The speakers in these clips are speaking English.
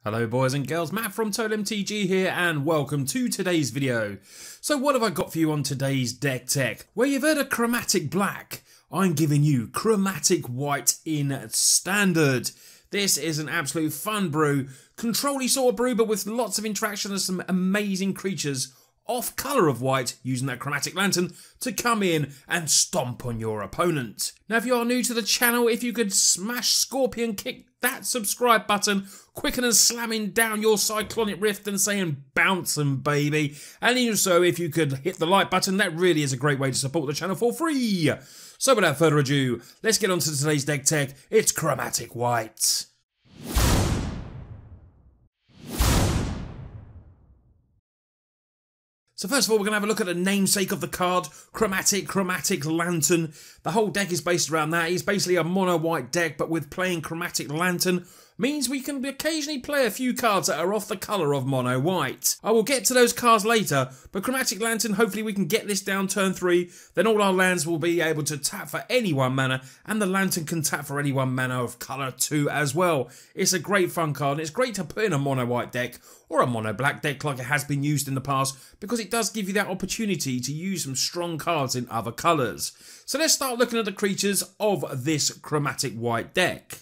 Hello boys and girls, Matt from Total MTG here and welcome to today's video. So what have I got for you on today's deck tech? Well, you've heard of Chromatic Black. I'm giving you Chromatic White in Standard. This is an absolute fun brew, control-y sort of brew but with lots of interaction and some amazing creatures off colour of white using that Chromatic Lantern to come in and stomp on your opponent. Now if you are new to the channel, if you could smash Scorpion kick that subscribe button quicker than slamming down your Cyclonic Rift and saying bounce 'em baby, and also if you could hit the like button, that really is a great way to support the channel for free. So without further ado, let's get on to today's deck tech. It's Chromatic White. So first of all, we're going to have a look at the namesake of the card, Chromatic Lantern. The whole deck is based around that. It's basically a mono-white deck, but with playing Chromatic Lantern means we can occasionally play a few cards that are off the colour of mono-white. I will get to those cards later, but Chromatic Lantern, hopefully we can get this down turn 3, then all our lands will be able to tap for any 1 mana, and the Lantern can tap for any 1 mana of colour 2 as well. It's a great fun card, and it's great to put in a mono-white deck, or a mono-black deck like it has been used in the past, because it does give you that opportunity to use some strong cards in other colours. So let's start looking at the creatures of this Chromatic White deck.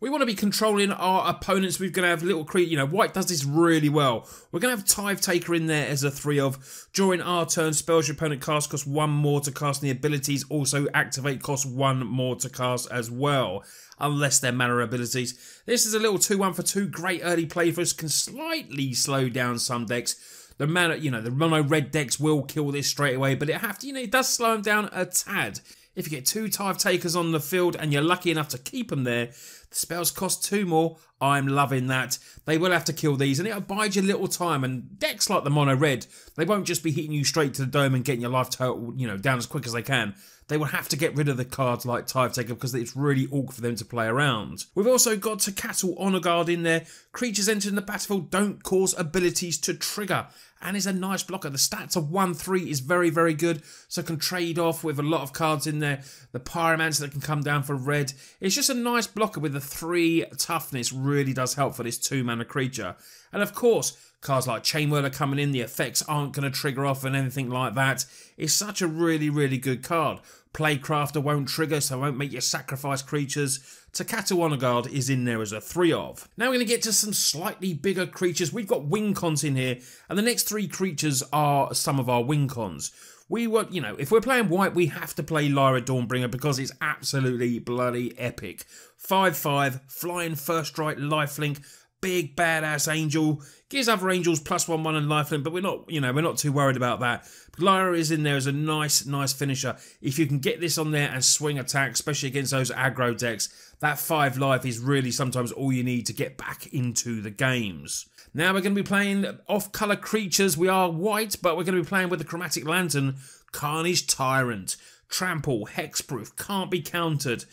We want to be controlling our opponents. We're going to have little creatures. White does this really well. We're going to have Tithe Taker in there as a 3-of. During our turn, spells your opponent cast cost 1 more to cast, and the abilities also activate cost 1 more to cast as well, unless they're mana abilities. This is a little 2-1 for 2. Great early play for us. Can slightly slow down some decks. The mana, the mono red decks will kill this straight away, but it does slow them down a tad. If you get 2 Tithe Takers on the field and you're lucky enough to keep them there, the spells cost 2 more. I'm loving that. They will have to kill these and it'll bide you a little time, and decks like the mono red, they won't just be hitting you straight to the dome and getting your life total, down as quick as they can. They will have to get rid of the cards like Tithe Taker because it's really awkward for them to play around. We've also got Teck Honor Guard in there. Creatures entering the battlefield don't cause abilities to trigger, and is a nice blocker. The stats of 1-3 is very, very good, so can trade off with a lot of cards in there. The Pyromancer that can come down for red. It's just a nice blocker with the 3 toughness, really does help for this 2-mana creature. And of course, cards like Chain Whirler coming in, the effects aren't going to trigger off and anything like that. It's such a really, really good card. Playcrafter won't trigger, so it won't make you sacrifice creatures. Teck Honor Guard is in there as a 3-of. Now we're going to get to some slightly bigger creatures. We've got Wing-Cons in here, and the next 3 creatures are some of our Wing-Cons. If we're playing white, we have to play Lyra Dawnbringer because it's absolutely bloody epic. 5/5, flying first strike lifelink, big badass angel, gives other angels +1/1 and lifelink, but we're not too worried about that. Lyra is in there as a nice finisher. If you can get this on there and swing attack, especially against those aggro decks, that 5 life is really sometimes all you need to get back into the games. Now we're going to be playing off-colour creatures. We are white, but we're going to be playing with the Chromatic Lantern. Carnage Tyrant, Trample, Hexproof, can't be countered.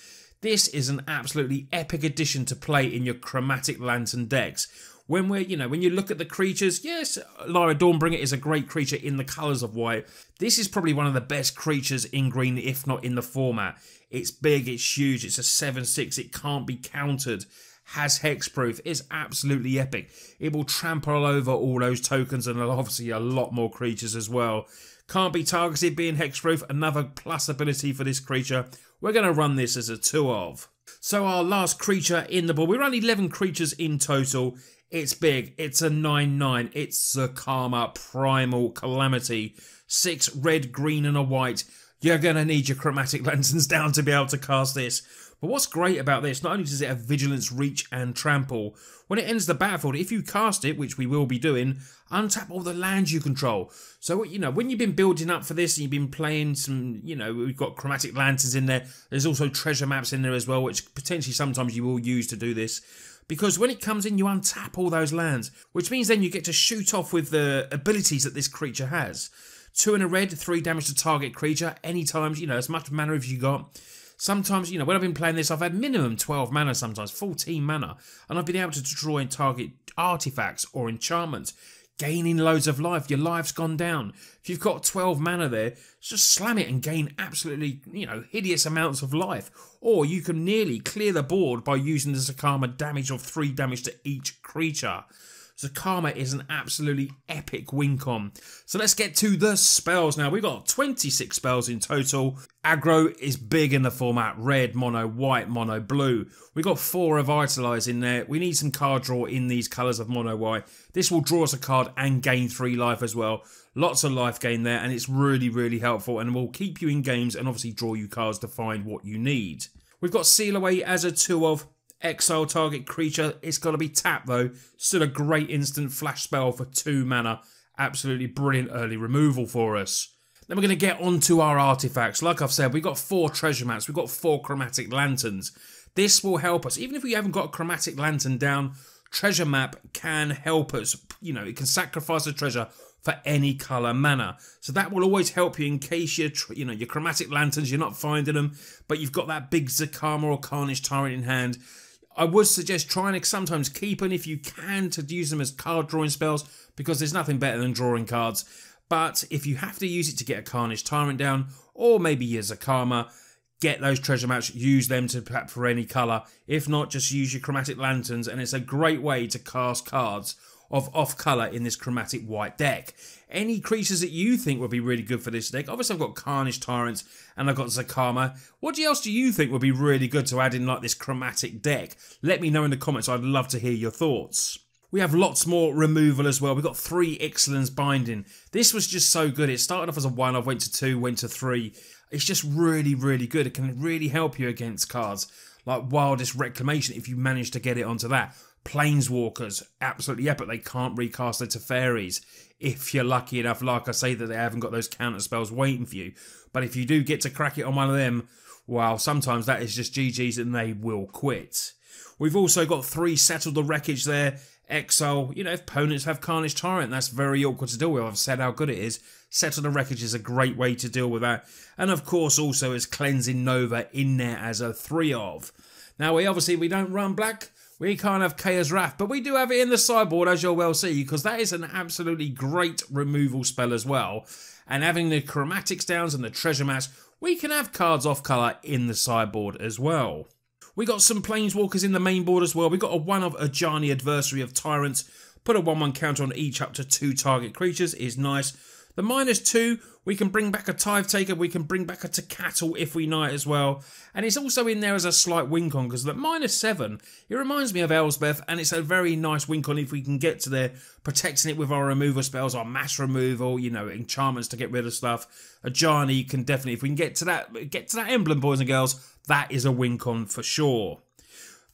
This is an absolutely epic addition to play in your Chromatic Lantern decks. When when you look at the creatures, yes, Lyra Dawnbringer is a great creature in the colours of white. This is probably one of the best creatures in green, if not in the format. It's big, it's huge, it's a 7/6, it can't be countered. Has hexproof, is absolutely epic. It will trample over all those tokens and obviously a lot more creatures as well. Can't be targeted being hexproof, another plus ability for this creature. We're going to run this as a 2-of. So our last creature in the board, we run 11 creatures in total. It's big, it's a 9/9, it's the Karma Primal Calamity. 6 red, green and a white. You're going to need your Chromatic Lanterns down to be able to cast this. But what's great about this, not only does it have Vigilance, Reach and Trample, when it ents the battlefield, if you cast it, which we will be doing, untap all the lands you control. So, when you've been building up for this and you've been playing some, we've got Chromatic Lanterns in there. There's also treasure maps in there as well, which potentially sometimes you will use to do this. Because when it comes in, you untap all those lands, which means then you get to shoot off with the abilities that this creature has. 2 and a red, 3 damage to target creature, anytime, as much mana as you got. Sometimes, when I've been playing this, I've had minimum 12 mana sometimes, 14 mana, and I've been able to destroy and target artifacts or enchantments. gaining loads of life. Your life's gone down. If you've got 12 mana there, just slam it and gain absolutely, hideous amounts of life. Or you can nearly clear the board by using the Zakama damage of 3 damage to each creature. Zakama is an absolutely epic win con. So let's get to the spells now. We've got 26 spells in total. Aggro is big in the format. Red, mono, white, mono, blue. We've got 4 Revitalize in there. We need some card draw in these colours of mono white. This will draw us a card and gain 3 life as well. Lots of life gain there, and it's really, really helpful and will keep you in games and obviously draw you cards to find what you need. We've got Seal Away as a 2-of. Exile target creature. It's got to be tapped though. Still a great instant flash spell for 2 mana. Absolutely brilliant early removal for us. Then we're going to get onto our artifacts. Like I've said, we've got 4 treasure maps. We've got 4 chromatic lanterns. This will help us. Even if we haven't got a chromatic lantern down, treasure map can help us. It can sacrifice a treasure for any colour mana. So that will always help you in case your chromatic lanterns, you're not finding them, but you've got that big Zakama or Carnage Tyrant in hand. I would suggest trying to sometimes keep them if you can to use them as card drawing spells, because there's nothing better than drawing cards. But if you have to use it to get a Carnage Tyrant down, or maybe your Zakama, get those treasure maps, use them to tap for any colour. If not, just use your chromatic lanterns, and it's a great way to cast cards of off colour in this chromatic white deck. Any creatures that you think would be really good for this deck? Obviously I've got Carnage Tyrants and I've got Zakama. What else do you think would be really good to add in like this chromatic deck? Let me know in the comments, I'd love to hear your thoughts. We have lots more removal as well. We've got 3 Ixalan's Binding. This was just so good. It started off as a 1, I went to 2, went to 3. It's just really, really good. It can really help you against cards like Wildest Reclamation if you manage to get it onto that. Planeswalkers, absolutely epic. They can't recast it to fairies. If you're lucky enough, like I say, that they haven't got those counter spells waiting for you. But if you do get to crack it on one of them, well, sometimes that is just GG's and they will quit. We've also got 3 Settle the Wreckage there. Exile, if opponents have Carnage Tyrant, that's very awkward to deal with. I've said how good it is. Settle the Wreckage is a great way to deal with that. And of course also is Cleansing Nova in there as a 3-of. Now we don't run black. We can't have Chaos Wrath, but we do have it in the sideboard, as you'll well see, because that is an absolutely great removal spell as well. And having the chromatics downs and the treasure maps, we can have cards off colour in the sideboard as well. We got some Planeswalkers in the main board as well. We got a 1-of Ajani, Adversary of Tyrants. Put a 1/1 counter on each up to 2 target creatures is nice. The -2, we can bring back a Tithe Taker, we can bring back a Tecatl if we knight as well. And it's also in there as a slight win con, because the -7, it reminds me of Elspeth, and it's a very nice win con if we can get to there, protecting it with our removal spells, our mass removal, enchantments to get rid of stuff. Ajani can definitely, if we can get to that emblem, boys and girls, that is a win con for sure.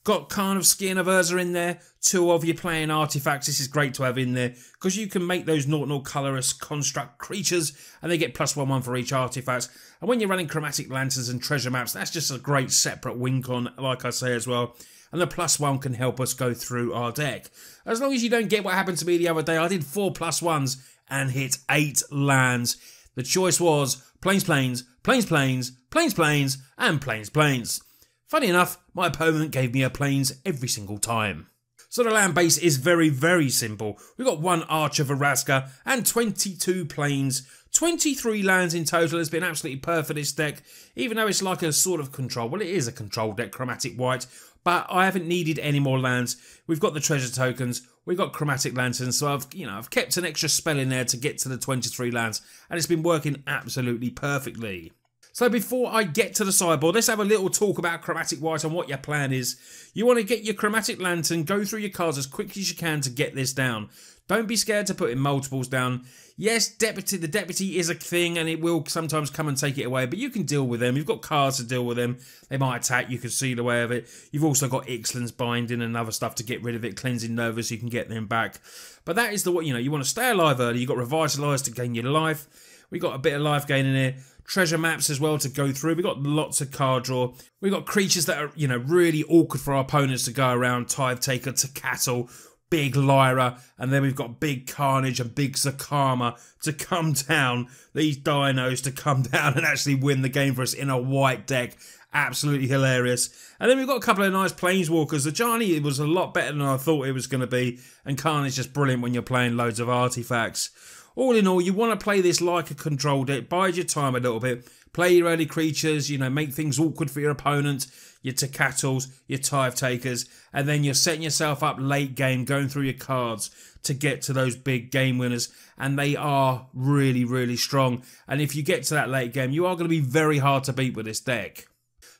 Got Khan of Skin of Urza in there. 2 of you playing artifacts. This is great to have in there because you can make those 0/0 colorless construct creatures and they get +1/1 for each artifact. And when you're running chromatic lanterns and treasure maps, that's just a great separate win con, like I say as well. And the +1 can help us go through our deck. As long as you don't get what happened to me the other day, I did 4 +1s and hit 8 lands. The choice was Plains, Plains, Plains, Plains, Plains, Plains, and Plains, Plains. Funny enough, my opponent gave me a Plains every single time. So the land base is very, very simple. We've got 1 Archer Veraska and 22 Plains. 23 lands in total. Has been absolutely perfect for this deck, even though it's like a sort of control. Well, it is a control deck, Chromatic White, but I haven't needed any more lands. We've got the treasure tokens. We've got Chromatic Lanterns, so I've kept an extra spell in there to get to the 23 lands, and it's been working absolutely perfectly. So before I get to the sideboard, let's have a little talk about Chromatic White and what your plan is. You want to get your Chromatic Lantern, go through your cards as quickly as you can to get this down. Don't be scared to put in multiples down. Yes, the Deputy is a thing and it will sometimes come and take it away, but you can deal with them. You've got cards to deal with them. They might attack, you can see the way of it. You've also got Ixalan's Binding and other stuff to get rid of it, Cleansing Nova so you can get them back. But that is the way, you want to stay alive early. You've got Revitalize to gain your life. We've got a bit of life gain in here. Treasure maps as well to go through. We've got lots of card draw. We've got creatures that are, really awkward for our opponents to go around. Tithe Taker, Tecatl, Big Lyra, and then we've got Big Carnage and Big Zakama to come down. These dinos to come down and actually win the game for us in a white deck. Absolutely hilarious. And then we've got a couple of nice Planeswalkers. The Johnny was a lot better than I thought it was going to be. And Khan is just brilliant when you're playing loads of artifacts. All in all, you want to play this like a control deck. Bide your time a little bit. Play your early creatures, you know, make things awkward for your opponent. Your Tecattles, your Tithe Takers. And then you're setting yourself up late game, going through your cards to get to those big game winners. And they are really, really strong. And if you get to that late game, you are going to be very hard to beat with this deck.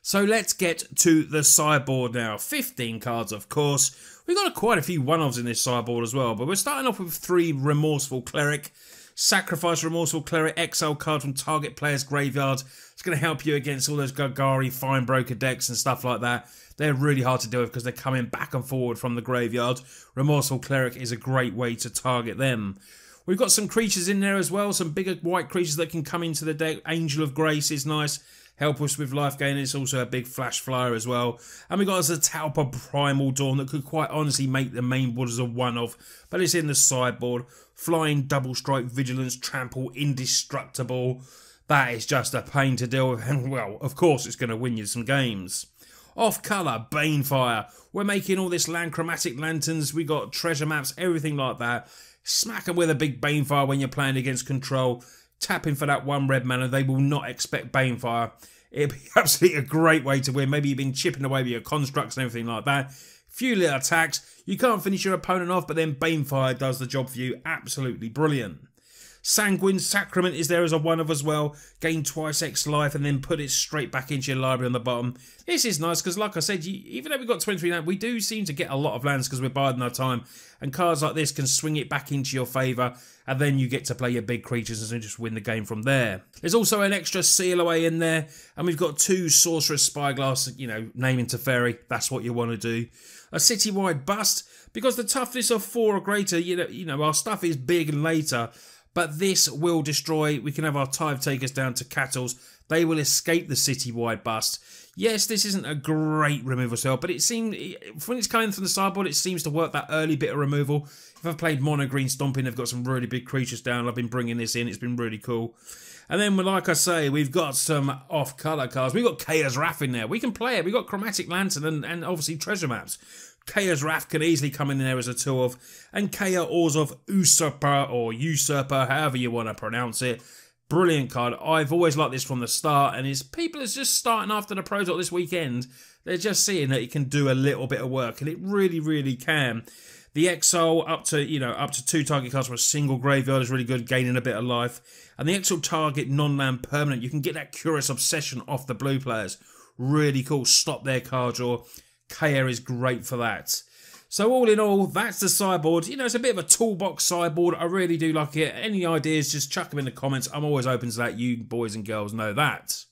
So let's get to the sideboard now. 15 cards, of course. We've got quite a few one-offs in this sideboard as well. But we're starting off with 3 Remorseful Cleric. Sacrifice Remorseful Cleric, exile card from target player's graveyard. It's going to help you against all those Gargari, Fine Broker decks and stuff like that. They're really hard to deal with because they're coming back and forward from the graveyard. Remorseful Cleric is a great way to target them. We've got some creatures in there as well. Some bigger white creatures that can come into the deck. Angel of Grace is nice. Help us with life gain. It's also a big flash flyer as well. And we got us a Talpa Primal Dawn that could quite honestly make the main board as a one-off. But it's in the sideboard. Flying, double strike, vigilance, trample, indestructible. That is just a pain to deal with. And well, of course it's going to win you some games. Off colour, Banefire. We're making all this land, Chromatic Lanterns. We got treasure maps, everything like that. Smack them with a big Banefire when you're playing against control. Tapping for that 1 red mana. They will not expect Banefire. It'd be absolutely a great way to win. Maybe you've been chipping away with your constructs and everything like that. Few little attacks. You can't finish your opponent off, but then Banefire does the job for you. Absolutely brilliant. Sanguine Sacrament is there as a one-of as well. Gain twice X life and then put it straight back into your library on the bottom. This is nice because, like I said, even though we've got 23 lands, we do seem to get a lot of lands because we're biding our time. And cards like this can swing it back into your favour. And then you get to play your big creatures and just win the game from there. There's also an extra Seal Away in there. And we've got 2 Sorceress Spyglass, you know, naming to Fairy. That's what you want to do. A citywide bust. Because the toughness of 4 or greater, you know, our stuff is big and later. But this will destroy. We can have our Tithe Takers down to Cattles. They will escape the citywide bust. Yes, this isn't a great removal spell, but it seemed, when it's coming from the sideboard, it seems to work that early bit of removal. If I've played Mono Green Stomping, they've got some really big creatures down. I've been bringing this in. It's been really cool. And then, like I say, we've got some off-colour cards. We've got Chaos Wrath in there. We can play it. We've got Chromatic Lantern and obviously treasure maps. Chaos Wrath can easily come in there as a 2-of. And Chaos Orzhov Usurper, or Usurper, however you want to pronounce it. Brilliant card. I've always liked this from the start, and people are just starting after the Pro Tour this weekend. They're just seeing that it can do a little bit of work, and it really, really can. The Exile up to 2 target cards from a single graveyard is really good, gaining a bit of life. And the Exile target non-land permanent, you can get that Curious Obsession off the blue players. Really cool. Stop their card draw. KR is great for that. So all in all, that's the sideboard. You know, it's a bit of a toolbox sideboard. I really do like it. Any ideas, just chuck them in the comments. I'm always open to that. You boys and girls know that.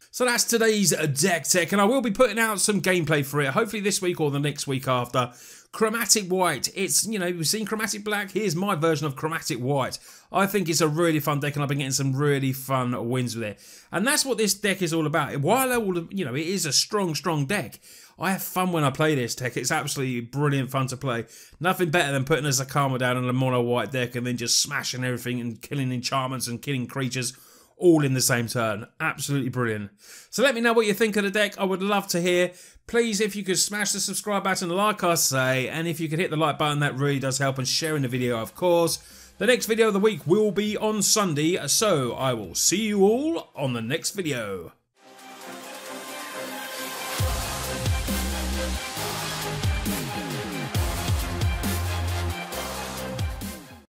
So that's today's deck tech, and I will be putting out some gameplay for it, hopefully this week or the next week after. Chromatic White. It's, you know, we've seen Chromatic Black. Here's my version of Chromatic White. I think it's a really fun deck, and I've been getting some really fun wins with it. And that's what this deck is all about. While it is a strong, strong deck, I have fun when I play this deck. It's absolutely brilliant fun to play. Nothing better than putting a Zakama down on a mono white deck and then just smashing everything and killing enchantments and killing creatures all in the same turn. Absolutely brilliant. So let me know what you think of the deck. I would love to hear. Please, if you could smash the subscribe button like I say, and if you could hit the like button, that really does help, and sharing the video, of course. The next video of the week will be on Sunday, so I will see you all on the next video.